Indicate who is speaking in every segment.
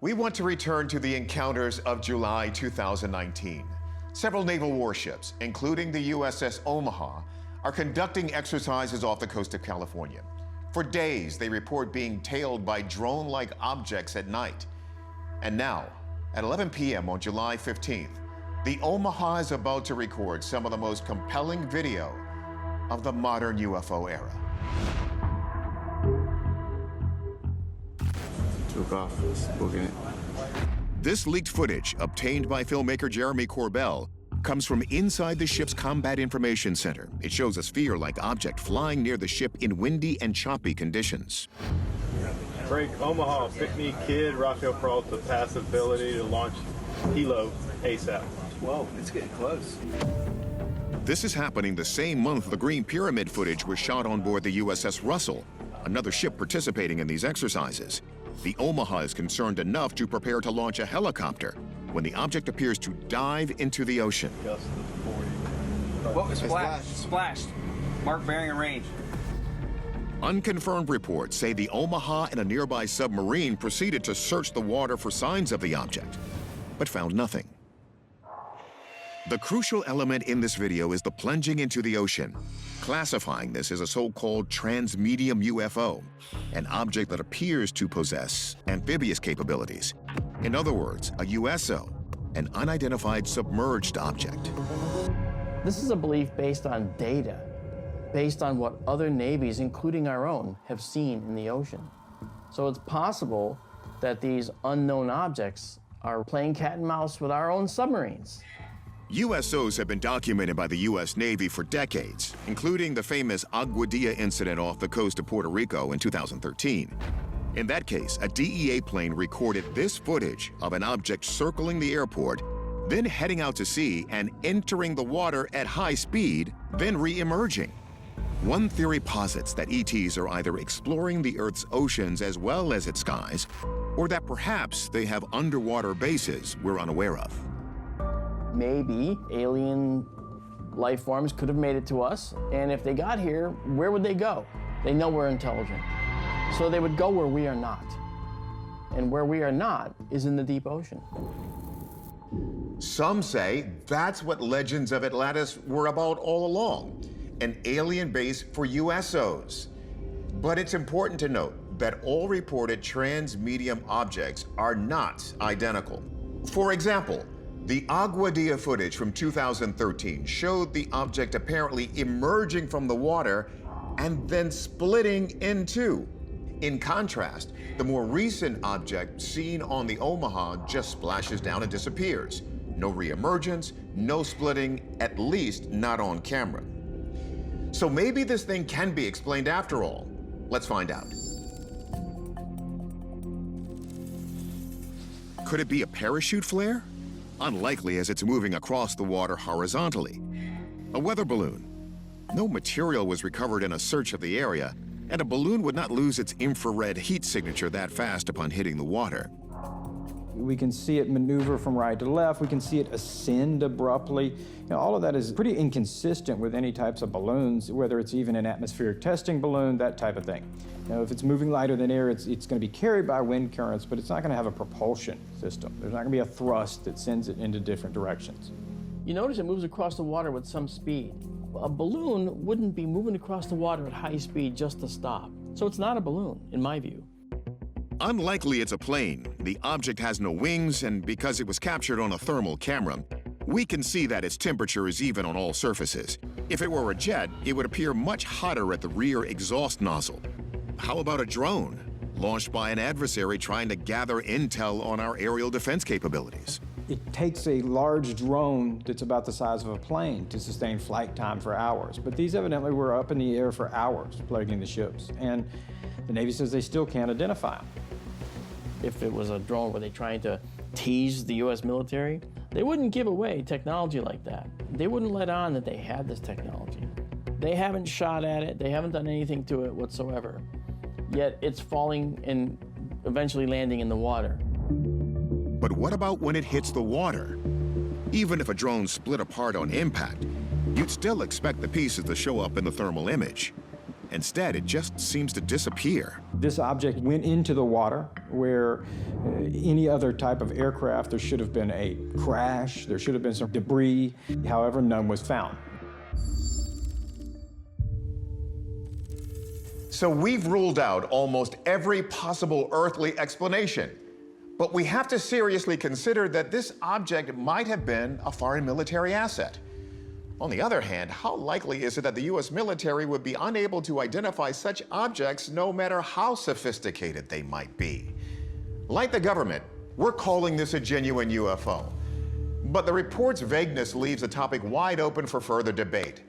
Speaker 1: We want to return to the encounters of July 2019. Several naval warships, including the USS Omaha, are conducting exercises off the coast of California. For days, they report being tailed by drone-like objects at night. And now, at 11 p.m. on July 15th, the Omaha is about to record some of the most compelling video of the modern UFO era.
Speaker 2: Took off, was booking it.
Speaker 1: This leaked footage, obtained by filmmaker Jeremy Corbell, comes from inside the ship's Combat Information Center. It shows a sphere-like object flying near the ship in windy and choppy conditions.
Speaker 3: Break Omaha, PINCKNEY Kid, RAFAEL PERALTA, pass ability to launch helo ASAP.
Speaker 2: Whoa, it's getting close.
Speaker 1: This is happening the same month the Green Pyramid footage was shot on board the USS Russell, another ship participating in these exercises. The Omaha is concerned enough to prepare to launch a helicopter when the object appears to dive into the ocean.
Speaker 3: Gust of 40.
Speaker 4: What was splashed? Splashed. Mark bearing and range.
Speaker 1: Unconfirmed reports say the Omaha and a nearby submarine proceeded to search the water for signs of the object, but found nothing. The crucial element in this video is the plunging into the ocean, classifying this as a so-called transmedium UFO, an object that appears to possess amphibious capabilities. In other words, a USO, an unidentified submerged object.
Speaker 5: This is a belief based on data, based on what other navies, including our own, have seen in the ocean. So it's possible that these unknown objects are playing cat and mouse with our own submarines.
Speaker 1: USOs have been documented by the U.S. Navy for decades, including the famous Aguadilla incident off the coast of Puerto Rico in 2013. In that case, a DEA plane recorded this footage of an object circling the airport, then heading out to sea and entering the water at high speed, then re-emerging. One theory posits that ETs are either exploring the Earth's oceans as well as its skies, or that perhaps they have underwater bases we're unaware of.
Speaker 5: Maybe alien life forms could have made it to us, and if they got here, where would they go? They know we're intelligent. So they would go where we are not. And where we are not is in the deep ocean.
Speaker 1: Some say that's what Legends of Atlantis were about all along, an alien base for USOs. But it's important to note that all reported transmedium objects are not identical. For example, the Aguadilla footage from 2013 showed the object apparently emerging from the water and then splitting in two. In contrast, the more recent object seen on the Omaha just splashes down and disappears. No reemergence, no splitting, at least not on camera. So maybe this thing can be explained after all. Let's find out. Could it be a parachute flare? Unlikely, as it's moving across the water horizontally. A weather balloon. No material was recovered in a search of the area, and a balloon would not lose its infrared heat signature that fast upon hitting the water.
Speaker 6: We can see it maneuver from right to left. We can see it ascend abruptly. You know, all of that is pretty inconsistent with any types of balloons, whether it's even an atmospheric testing balloon, that type of thing. You know, if it's moving lighter than air, it's going to be carried by wind currents, but it's not going to have a propulsion system. There's not going to be a thrust that sends it into different directions.
Speaker 5: You notice it moves across the water with some speed. A balloon wouldn't be moving across the water at high speed just to stop. So it's not a balloon, in my view.
Speaker 1: Unlikely it's a plane. The object has no wings, and because it was captured on a thermal camera, we can see that its temperature is even on all surfaces. If it were a jet, it would appear much hotter at the rear exhaust nozzle. How about a drone, launched by an adversary trying to gather intel on our aerial defense capabilities?
Speaker 6: It takes a large drone that's about the size of a plane to sustain flight time for hours. But these evidently were up in the air for hours, plaguing the ships. And the Navy says they still can't identify them.
Speaker 5: If it was a drone, were they trying to tease the U.S. military? They wouldn't give away technology like that. They wouldn't let on that they had this technology. They haven't shot at it. They haven't done anything to it whatsoever. Yet it's falling and eventually landing in the water.
Speaker 1: But what about when it hits the water? Even if a drone split apart on impact, you'd still expect the pieces to show up in the thermal image. Instead, it just seems to disappear.
Speaker 6: This object went into the water where any other type of aircraft, there should have been a crash, there should have been some debris. However, none was found.
Speaker 1: So we've ruled out almost every possible earthly explanation. But we have to seriously consider that this object might have been a foreign military asset. On the other hand, how likely is it that the U.S. military would be unable to identify such objects no matter how sophisticated they might be? Like the government, we're calling this a genuine UFO. But the report's vagueness leaves the topic wide open for further debate.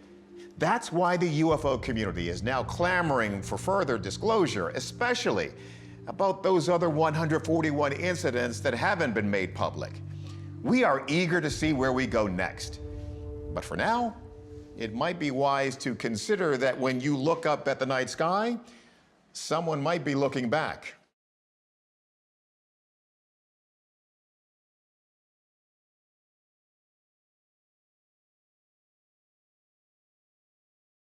Speaker 1: That's why the UFO community is now clamoring for further disclosure, especially about those other 141 incidents that haven't been made public. We are eager to see where we go next. But for now, it might be wise to consider that when you look up at the night sky, someone might be looking back.